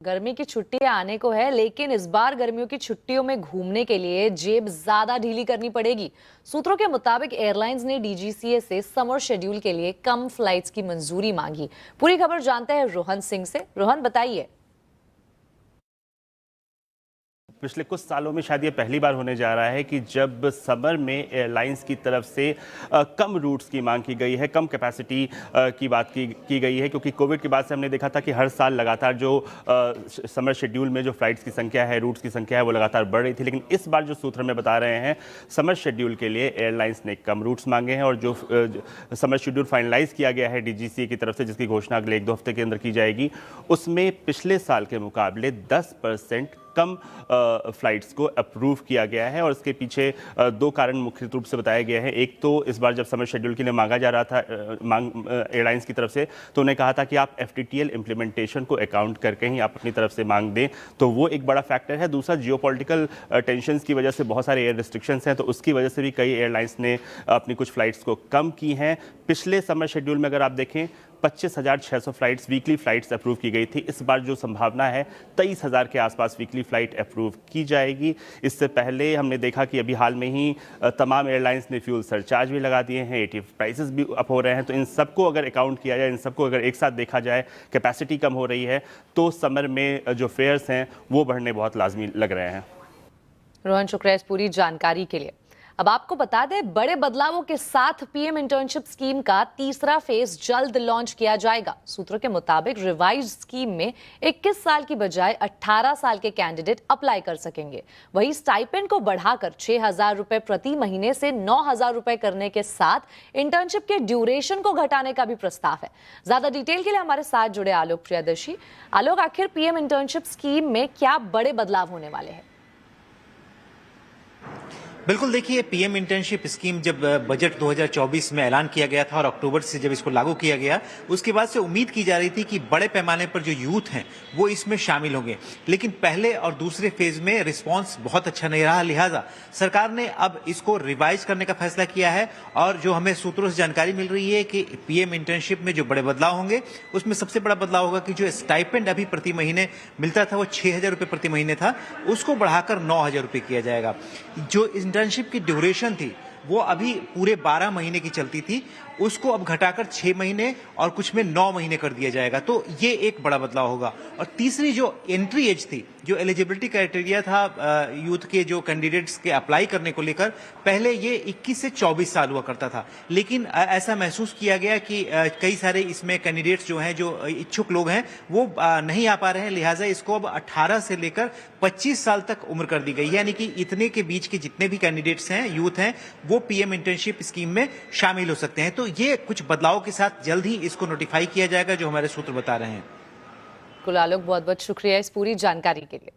गर्मी की छुट्टियां आने को है, लेकिन इस बार गर्मियों की छुट्टियों में घूमने के लिए जेब ज्यादा ढीली करनी पड़ेगी। सूत्रों के मुताबिक एयरलाइंस ने डीजीसीए से समर शेड्यूल के लिए कम फ्लाइट्स की मंजूरी मांगी। पूरी खबर जानते हैं रोहन सिंह से। रोहन, बताइए। पिछले कुछ सालों में शायद ये पहली बार होने जा रहा है कि जब समर में एयरलाइंस की तरफ से कम रूट्स की मांग की गई है, कम कैपेसिटी की बात की गई है, क्योंकि कोविड के बाद से हमने देखा था कि हर साल लगातार जो समर शेड्यूल में जो फ्लाइट्स की संख्या है, रूट्स की संख्या है, वो लगातार बढ़ रही थी। लेकिन इस बार जो सूत्र हमें बता रहे हैं, समर शेड्यूल के लिए एयरलाइंस ने कम रूट्स मांगे हैं और जो समर शेड्यूल फाइनलाइज किया गया है डीजीसीए की तरफ से, जिसकी घोषणा अगले 1-2 हफ्ते के अंदर की जाएगी, उसमें पिछले साल के मुकाबले 10% कम फ्लाइट्स को अप्रूव किया गया है। और इसके पीछे 2 कारण मुख्य रूप से बताए गए हैं। एक तो इस बार जब समर शेड्यूल के लिए मांगा जा रहा था एयरलाइंस की तरफ से, तो उन्हें कहा था कि आप एफटीटीएल इंप्लीमेंटेशन को अकाउंट करके ही आप अपनी तरफ से मांग दें, तो वो एक बड़ा फैक्टर है। दूसरा, जियोपॉलिटिकल टेंशंस की वजह से बहुत सारे एयर रिस्ट्रिक्शंस हैं, तो उसकी वजह से भी कई एयरलाइंस ने अपनी कुछ फ्लाइट्स को कम की हैं। पिछले समर शेड्यूल में अगर आप देखें, 25,600 फ्लाइट्स, वीकली फ्लाइट्स अप्रूव की गई थी। इस बार जो संभावना है 23,000 के आसपास वीकली फ्लाइट अप्रूव की जाएगी। इससे पहले हमने देखा कि अभी हाल में ही तमाम एयरलाइंस ने फ्यूल सरचार्ज भी लगा दिए हैं, एटीएफ प्राइसेस भी अप हो रहे हैं। तो इन सबको अगर अकाउंट किया जाए, इन सबको अगर एक साथ देखा जाए, कैपेसिटी कम हो रही है, तो समर में जो फेयर्स हैं वो बढ़ने बहुत लाजमी लग रहे हैं। रोहन, शुक्रिया इस पूरी जानकारी के लिए। अब आपको बता दें, बड़े बदलावों के साथ पीएम इंटर्नशिप स्कीम का तीसरा फेज जल्द लॉन्च किया जाएगा। सूत्रों के मुताबिक रिवाइज स्कीम में 21 साल की बजाय 18 साल के कैंडिडेट अप्लाई कर सकेंगे। वहीं स्टाइपेंड को बढ़ाकर 6,000 रुपए प्रति महीने से 9,000 रुपए करने के साथ इंटर्नशिप के ड्यूरेशन को घटाने का भी प्रस्ताव है। ज्यादा डिटेल के लिए हमारे साथ जुड़े आलोक प्रियदर्शी। आलोक, आखिर पीएम इंटर्नशिप स्कीम में क्या बड़े बदलाव होने वाले हैं? बिल्कुल, देखिए, पीएम इंटर्नशिप स्कीम जब बजट 2024 में ऐलान किया गया था और अक्टूबर से जब इसको लागू किया गया, उसके बाद से उम्मीद की जा रही थी कि बड़े पैमाने पर जो यूथ हैं वो इसमें शामिल होंगे। लेकिन पहले और दूसरे फेज में रिस्पांस बहुत अच्छा नहीं रहा, लिहाजा सरकार ने अब इसको रिवाइज करने का फैसला किया है। और जो हमें सूत्रों से जानकारी मिल रही है कि पीएम इंटर्नशिप में जो बड़े बदलाव होंगे, उसमें सबसे बड़ा बदलाव होगा कि जो स्टाइपेंड अभी प्रति महीने मिलता था वो 6,000 रुपये प्रति महीने था, उसको बढ़ाकर 9,000 रुपये किया जाएगा। जो इंटर्नशिप की ड्यूरेशन थी वो अभी पूरे 12 महीने की चलती थी, उसको अब घटाकर 6 महीने और कुछ में 9 महीने कर दिया जाएगा। तो ये एक बड़ा बदलाव होगा। और तीसरी जो एंट्री एज थी, जो एलिजिबिलिटी क्राइटेरिया था यूथ के जो कैंडिडेट्स के अप्लाई करने को लेकर, पहले ये 21 से 24 साल हुआ करता था। लेकिन ऐसा महसूस किया गया कि कई सारे इसमें कैंडिडेट्स जो हैं, जो इच्छुक लोग हैं, वो नहीं आ पा रहे हैं, लिहाजा इसको अब 18 से लेकर 25 साल तक उम्र कर दी गई है। यानी कि इतने के बीच के जितने भी कैंडिडेट्स हैं, यूथ हैं, वो पीएम इंटर्नशिप स्कीम में शामिल हो सकते हैं। तो ये कुछ बदलाव के साथ जल्द ही इसको नोटिफाई किया जाएगा, जो हमारे सूत्र बता रहे हैं। आलोक, बहुत बहुत शुक्रिया इस पूरी जानकारी के लिए।